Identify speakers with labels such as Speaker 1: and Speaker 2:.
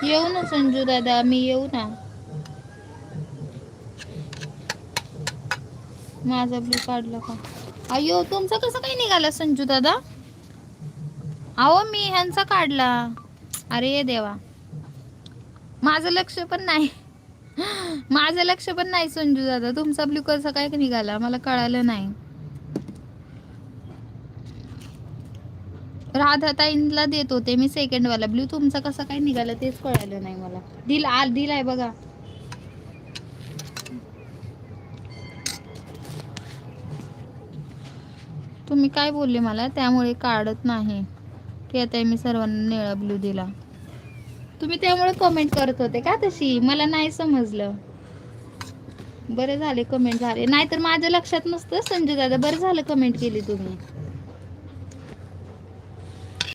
Speaker 1: येऊ ना संजू दादा, मी येऊ ना. माझा ब्लू काढला का? अयो तुमचा कसं काही निघाला संजू दादा? अहो मी ह्यांचा काढला. अरे देवा, माझं लक्ष पण नाही. माझं लक्ष पण नाही संजू दादा, तुमचा ब्लू कसा काय निघाला मला कळालं नाही. राधाताईंला देत होते मी सेकंड वाला ब्ल्यू, तुमचा कसा काय निघाला तेच कळालं नाही मला. दिलाय बघा. तुम्ही काय बोलले मला, त्यामुळे काढत नाही. ते आता मी सर्वांना निळा ब्ल्यू दिला. तुम्ही त्यामुळे कमेंट करत होते का तशी, मला नाही समजलं. बरं झाले कमेंट झाले, नाहीतर माझ्या लक्षात नसतं संजू दादा. बरं झालं कमेंट केली तुम्ही.